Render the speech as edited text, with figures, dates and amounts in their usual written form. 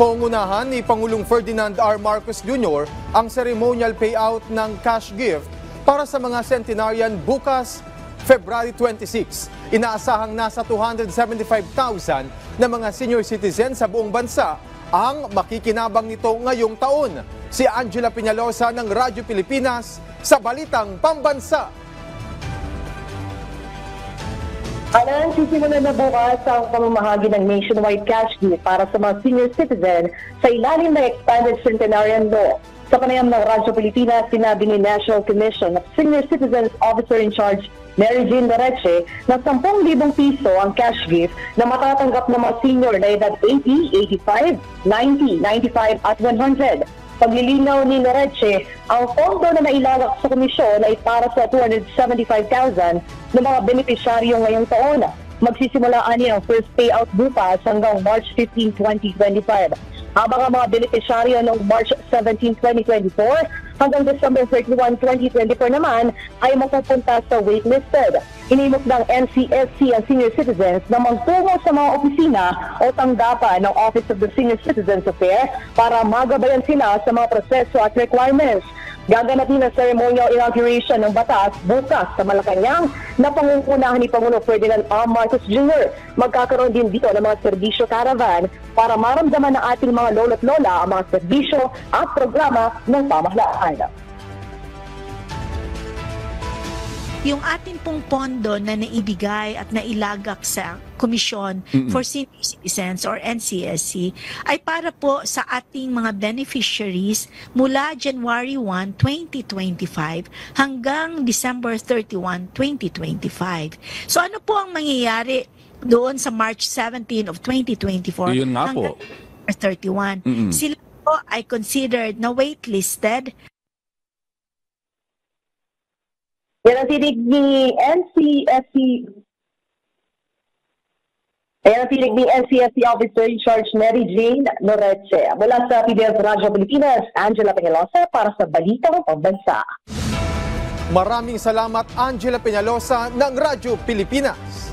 Pangunahan ni Pangulong Ferdinand R. Marcos Jr. ang ceremonial payout ng cash gift para sa mga centenarian bukas, February 26. Inaasahang nasa 275,000 na mga senior citizens sa buong bansa ang makikinabang nito ngayong taon. Si Angela Peñalosa ng Radyo Pilipinas sa Balitang Pambansa. Alan, sisimulan na bukas ang pamamahagi ng nationwide cash gift para sa mga senior citizen sa ilalim ng Expanded Centenarian Law. Sa panayam ng Radyo Pilipinas, sinabi ni National Commission of Senior Citizens Officer in Charge Mary Jean Loreche na 10,000 piso ang cash gift na matatanggap ng mga senior na edad 80, 85, 90, 95 at 100. Paglilinaw ni Loreche, ang pondo na nailagak sa komisyon ay para sa 275,000 ng mga benepisyaryo ngayong taon. Magsisimulaan niya ang first payout bukas hanggang March 15, 2025. Habang ang mga benepisyaryo noong March 17, 2024 hanggang December 31, 2024 naman ay mapupunta sa waitlisted. Hinimok ng NCSC ang senior citizens na magtungo sa mga opisina o tanggapan ng Office of the Senior Citizens Affairs para magabayan sila sa mga proseso at requirements. Gaganapin ang ceremonial inauguration ng batas bukas sa Malacanang na pangungunahan ni Pangulong Ferdinand R. Marcos Jr. Magkakaroon din dito ng mga serbisyo caravan para maramdaman ng ating mga lolo't lola ang mga serbisyo at programa ng pamahalaan. Yung ating pong pondo na naibigay at nailagak sa Commission for Senior Citizens or NCSC ay para po sa ating mga beneficiaries mula January 1, 2025 hanggang December 31, 2025. So ano po ang mangyayari doon sa March 17 of 2024 Yun nga hanggang po. December 31? Sila po ay considered na waitlisted. Yan ang tinig ni NCSC. Yan ang tinig ni NCSC Officer in Charge Mary Jane Loreche. Mula sa PBS Radyo Pilipinas, Angela Peñalosa para sa Balitang Pambansa. Maraming salamat, Angela Peñalosa ng Radyo Pilipinas.